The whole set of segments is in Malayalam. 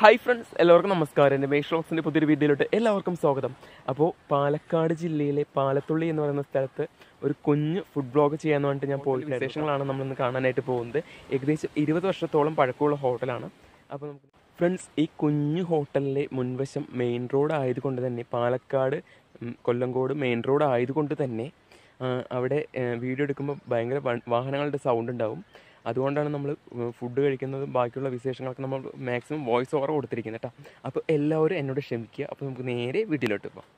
ഹായ് ഫ്രണ്ട്സ്, എല്ലാവർക്കും നമസ്കാരം. എൻ്റെ മേഷ് വ്ളോഗ്സിൻ്റെ പുതിയൊരു വീഡിയോയിലോട്ട് എല്ലാവർക്കും സ്വാഗതം. അപ്പോൾ പാലക്കാട് ജില്ലയിലെ പാലത്തുള്ളി എന്ന് പറയുന്ന സ്ഥലത്ത് ഒരു കുഞ്ഞ് ഫുഡ് ബ്ലോഗ് ചെയ്യാൻ വേണ്ടിയിട്ട് ഞാൻ പോയിട്ട് വിശേഷങ്ങളാണ് നമ്മളിന്ന് കാണാനായിട്ട് പോകുന്നത്. ഏകദേശം 20 വർഷത്തോളം പഴക്കമുള്ള ഹോട്ടലാണ്. അപ്പോൾ നമുക്ക് ഫ്രണ്ട്സ്, ഈ കുഞ്ഞു ഹോട്ടലിലെ മുൻവശം മെയിൻ റോഡ് ആയതുകൊണ്ട് തന്നെ, പാലക്കാട് കൊല്ലങ്കോട് മെയിൻ റോഡ് ആയതുകൊണ്ട് തന്നെ അവിടെ വീഡിയോ എടുക്കുമ്പോൾ ഭയങ്കര വാഹനങ്ങളുടെ സൗണ്ട് ഉണ്ടാവും. അതുകൊണ്ടാണ് നമ്മൾ ഫുഡ് കഴിക്കുന്നതും ബാക്കിയുള്ള വിശേഷങ്ങളൊക്കെ നമ്മൾ മാക്സിമം വോയിസ് ഓവർ കൊടുത്തിരിക്കുന്നത് കേട്ടോ. അപ്പോൾ എല്ലാവരും എന്നോട് ക്ഷമിക്കുക. അപ്പോൾ നമുക്ക് നേരെ വീഡിയോയിലോട്ട് പോകാം.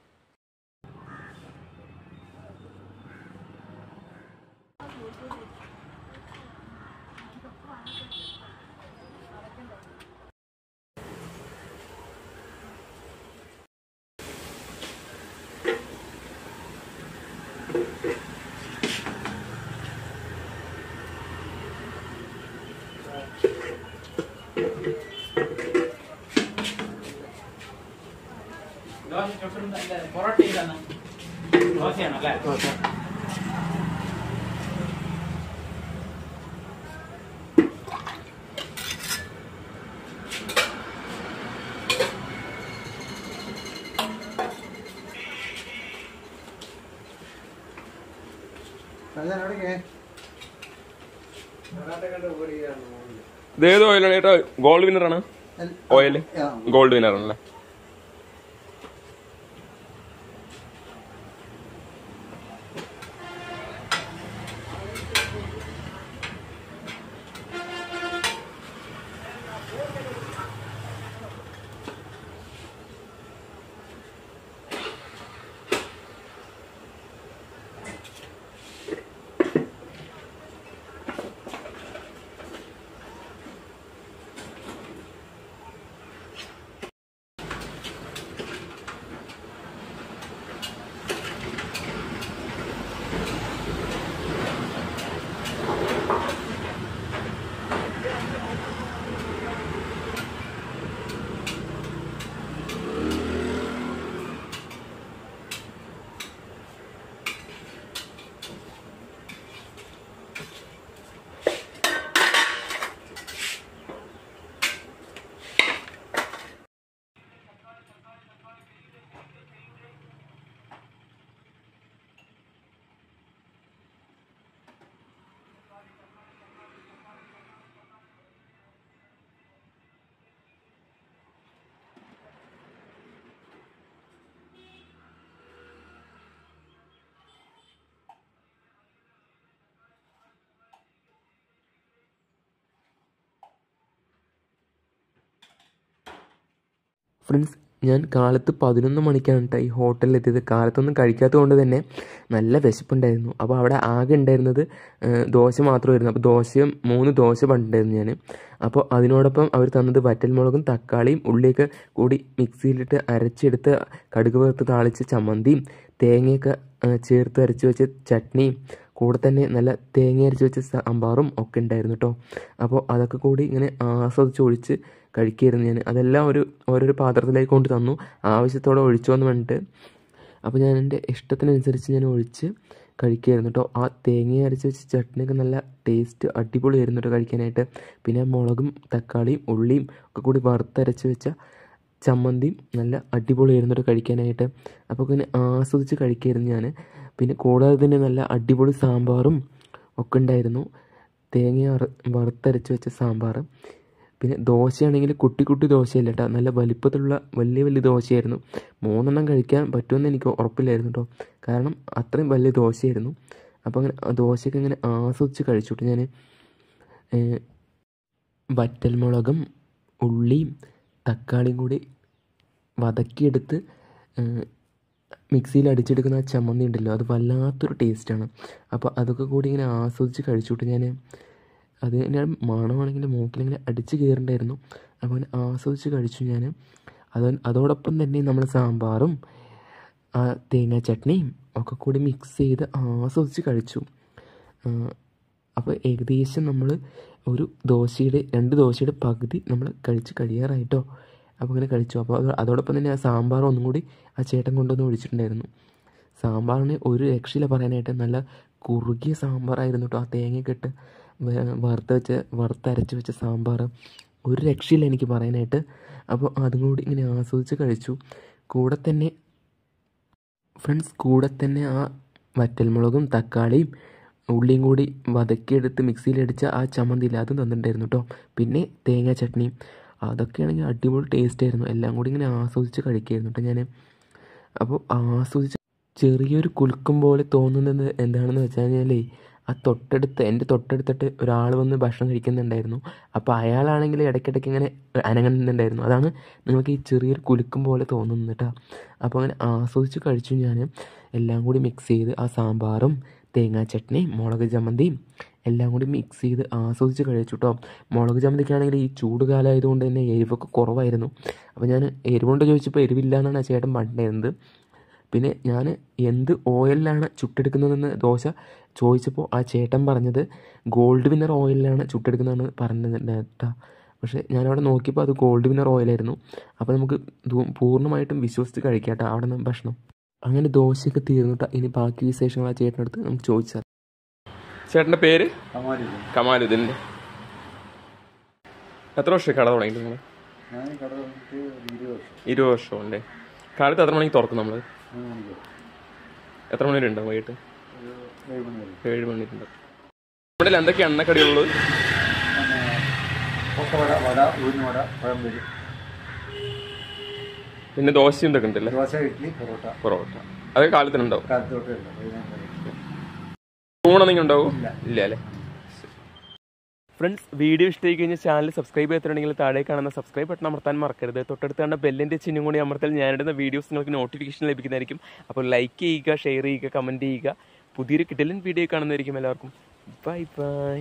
ഇതേത് ഓയിലാണ് ചേട്ടാ? ഗോൾഡ് വിന്നറാണ് ഓയിൽ. ഗോൾഡ് വിന്നറാണല്ലേ? ഫ്രണ്ട്സ്, ഞാൻ കാലത്ത് 11 മണിക്കാണ് കേട്ടോ ഈ ഹോട്ടലിലെത്തിയത്. കാലത്തൊന്നും കഴിക്കാത്തത് കൊണ്ട് തന്നെ നല്ല വിശപ്പുണ്ടായിരുന്നു. അപ്പോൾ അവിടെ ആകെ ഉണ്ടായിരുന്നത് ദോശ മാത്രമായിരുന്നു. അപ്പോൾ 3 ദോശ പണ്ടുണ്ടായിരുന്നു ഞാൻ. അപ്പോൾ അതിനോടൊപ്പം അവർ തന്നത് വറ്റൽമുളകും തക്കാളിയും ഉള്ളിയൊക്കെ കൂടി മിക്സിയിലിട്ട് അരച്ചെടുത്ത് കടുക് വറുത്ത് താളിച്ച ചമ്മന്തിയും തേങ്ങയൊക്കെ ചേർത്ത് അരച്ച് വെച്ച ചട്നിയും കൂടെ തന്നെ നല്ല തേങ്ങ അരച്ച് വെച്ച സാമ്പാറും ഒക്കെ ഉണ്ടായിരുന്നു കേട്ടോ. അപ്പോൾ അതൊക്കെ കൂടി ഇങ്ങനെ ആസ്വദിച്ച് ഒഴിച്ച് കഴിക്കുകയായിരുന്നു ഞാൻ. അതെല്ലാം ഓരോരോ പാത്രത്തിലേക്ക് കൊണ്ട് തന്നു, ആവശ്യത്തോടെ ഒഴിച്ചു വന്ന് വേണ്ടിയിട്ട്. അപ്പോൾ ഞാൻ എൻ്റെ ഇഷ്ടത്തിനനുസരിച്ച് ഞാൻ ഒഴിച്ച് കഴിക്കുകയായിരുന്നു കേട്ടോ. ആ തേങ്ങ അരച്ച് വെച്ച ചട്നിയൊക്കെ നല്ല ടേസ്റ്റ് അടിപൊളിയായിരുന്നു കേട്ടോ കഴിക്കാനായിട്ട്. പിന്നെ മുളകും തക്കാളിയും ഉള്ളിയും ഒക്കെ കൂടി വറുത്തരച്ച് വെച്ച ചമ്മന്തിയും നല്ല അടിപൊളിയായിരുന്നു കേട്ടോ കഴിക്കാനായിട്ട്. അപ്പോൾ ഇങ്ങനെ ആസ്വദിച്ച് കഴിക്കുകയായിരുന്നു ഞാൻ. പിന്നെ കൂടാതെ തന്നെ നല്ല അടിപൊളി സാമ്പാറും ഒക്കെ ഉണ്ടായിരുന്നു. തേങ്ങ വറുത്തരച്ച് വെച്ച സാമ്പാർ. പിന്നെ ദോശയാണെങ്കിൽ കുട്ടി കുട്ടി ദോശയല്ല കേട്ടോ, നല്ല വലിപ്പത്തിലുള്ള വലിയ ദോശയായിരുന്നു. 3 കഴിക്കാൻ പറ്റുമെന്ന് എനിക്ക് ഉറപ്പില്ലായിരുന്നു കേട്ടോ, കാരണം അത്രയും വലിയ ദോശയായിരുന്നു. അപ്പോൾ അങ്ങനെ ദോശയൊക്കെ ഇങ്ങനെ ആസ്വദിച്ച് കഴിച്ചു കേട്ടോ ഞാൻ. വറ്റൽമുളകും ഉള്ളിയും തക്കാളിയും കൂടി വതക്കിയെടുത്ത് മിക്സിയിൽ അടിച്ചെടുക്കുന്ന ആ ചമ്മന്തി ഉണ്ടല്ലോ, അത് വല്ലാത്തൊരു ടേസ്റ്റാണ്. അപ്പോൾ അതൊക്കെ കൂടി ഇങ്ങനെ ആസ്വദിച്ച് കഴിച്ചുവിട്ട് ഞാൻ. അത് ഞാൻ മണമാണെങ്കിൽ മൂക്കിലിങ്ങനെ അടിച്ച് കയറുണ്ടായിരുന്നു. അപ്പോൾ അങ്ങനെ ആസ്വദിച്ച് കഴിച്ചു ഞാൻ. അതോടൊപ്പം തന്നെ നമ്മൾ സാമ്പാറും ആ തേങ്ങാ ചട്നിയും ഒക്കെ കൂടി മിക്സ് ചെയ്ത് ആസ്വദിച്ച് കഴിച്ചു. അപ്പോൾ ഏകദേശം നമ്മൾ ഒരു 2 ദോശയുടെ പകുതി നമ്മൾ കഴിച്ച് കഴിയാറായിട്ടോ. അപ്പോൾ അങ്ങനെ കഴിച്ചു. അപ്പോൾ അതോടൊപ്പം തന്നെ ആ സാമ്പാർ ഒന്നും കൂടി ആ ചേട്ടൻ കൊണ്ടുവന്ന് ഒഴിച്ചിട്ടുണ്ടായിരുന്നു. സാമ്പാറിന് ഒരു രക്ഷയില്ല പറയാനായിട്ട്. നല്ല കുറുകിയ സാമ്പാറായിരുന്നു കേട്ടോ. ആ തേങ്ങയൊക്കെ ഇട്ട് വറുത്തരച്ച് വെച്ച സാമ്പാർ ഒരു രക്ഷയില്ല എനിക്ക് പറയാനായിട്ട്. അപ്പോൾ അതും കൂടി ഇങ്ങനെ ആസ്വദിച്ച് കഴിച്ചു. കൂടെ തന്നെ ആ വറ്റൽമുളകും തക്കാളിയും ഉള്ളിയും കൂടി വതക്കിയെടുത്ത് മിക്സിയിലടിച്ച ആ ചമ്മന്തിയില്ല അതും തന്നിട്ടുണ്ടായിരുന്നു കേട്ടോ. പിന്നെ തേങ്ങാ ചട്നിയും അതൊക്കെയാണെങ്കിൽ അടിപൊളി ടേസ്റ്റ് ആയിരുന്നു. എല്ലാം കൂടി ഇങ്ങനെ ആസ്വദിച്ച് കഴിക്കുകയായിരുന്നു കേട്ടോ ഞാൻ. അപ്പോൾ ആസ്വദിച്ച് ചെറിയൊരു കുലുക്കം പോലെ തോന്നുന്നത് എന്താണെന്ന് വെച്ച് കഴിഞ്ഞാൽ ആ എൻ്റെ തൊട്ടടുത്തിട്ട് ഒരാൾ വന്ന് ഭക്ഷണം കഴിക്കുന്നുണ്ടായിരുന്നു. അപ്പോൾ അയാളാണെങ്കിൽ ഇടയ്ക്കിടയ്ക്ക് ഇങ്ങനെ അനങ്ങുന്നുണ്ടായിരുന്നു. അതാണ് നിങ്ങൾക്ക് ഈ ചെറിയൊരു കുലുക്കം പോലെ തോന്നുന്നത് കേട്ടോ. അപ്പോൾ അങ്ങനെ ആസ്വദിച്ച് കഴിച്ചു ഞാൻ. എല്ലാം കൂടി മിക്സ് ചെയ്ത് ആ സാമ്പാറും തേങ്ങാ ചട്നിയും മുളക് ചമ്മന്തിയും എല്ലാം കൂടി മിക്സ് ചെയ്ത് ആസ്വദിച്ച് കഴിച്ചു കേട്ടോ. മുളക് ചമ്മന്തിക്കാണെങ്കിൽ ഈ ചൂട് കാലമായതുകൊണ്ട് തന്നെ എരിവൊക്കെ കുറവായിരുന്നു. അപ്പോൾ ഞാൻ എരിവുകൊണ്ട് ചോദിച്ചപ്പോൾ എരിവില്ല എന്നാണ് ആ ചേട്ടൻ പറഞ്ഞിരുന്നത്. പിന്നെ ഞാൻ എന്ത് ഓയിലിലാണ് ചുട്ടെടുക്കുന്നതെന്ന് ദോശ ചോദിച്ചപ്പോൾ ആ ചേട്ടൻ പറഞ്ഞത് ഗോൾഡ് വിന്നർ ഓയിലിലാണ് ചുട്ടെടുക്കുന്നതെന്ന് പറഞ്ഞത് കേട്ടോ. പക്ഷേ ഞാനവിടെ നോക്കിയപ്പോൾ അത് ഗോൾഡ് വിന്നർ ഓയിലായിരുന്നു. അപ്പോൾ നമുക്ക് പൂർണ്ണമായിട്ടും വിശ്വസിച്ച് കഴിക്കാം കേട്ടോ അവിടെ നിന്ന് ഭക്ഷണം. അങ്ങനെ ദോശയൊക്കെ തീർന്നിട്ട് ഇനി ബാക്കി വിശേഷങ്ങൾ ആ ചേട്ടനടുത്ത് നമുക്ക് ചോദിച്ചാൽ. ചേട്ടൻ്റെ പേര് കമാലുദ്ദീൻ. എത്ര വർഷം കട തുടങ്ങിയിട്ട് നിങ്ങൾ? 20 വർഷം അല്ലേ. കാലത്ത് എത്ര മണിക്ക് തുറക്കും നമ്മൾ? എത്ര മണി വരെ ഉണ്ടാവും? വൈകിട്ട് 7 മണി ഉണ്ടാവും. ഇവിടെ എന്തൊക്കെയാണ് എണ്ണക്കടിയുള്ളത്? പിന്നെ ദോശയും ഇതൊക്കെ ഉണ്ടല്ലേ? പൊറോട്ട അതൊക്കെ കാലത്തിനുണ്ടാവും. ഊണെന്തെങ്കിലും ഉണ്ടാവും? ഇല്ല അല്ലേ. ഫ്രണ്ട്സ്, വീഡിയോ ഇഷ്ടമായി കഴിഞ്ഞാൽ ചാനൽ സബ്സ്ക്രൈബ് ചെയ്തിട്ടുണ്ടെങ്കിൽ താഴെ കാണുന്ന സബ്സ്ക്രൈബ് ബട്ടൺ അമർത്താൻ മറക്കരുത്. തൊട്ടടുത്ത് കാണുന്ന ബെല്ലിൻ്റെ ചിഹ്നം കൂടി അമർത്താൽ ഞാനിടുന്ന വീഡിയോസ് നിങ്ങൾക്ക് നോട്ടിഫിക്കേഷൻ ലഭിക്കുന്നതായിരിക്കും. അപ്പോൾ ലൈക്ക് ചെയ്യുക, ഷെയർ ചെയ്യുക, കമൻറ്റ് ചെയ്യുക. പുതിയൊരു കിടിലൻ വീഡിയോ കാണുന്നതായിരിക്കും. എല്ലാവർക്കും ബൈ ബൈ.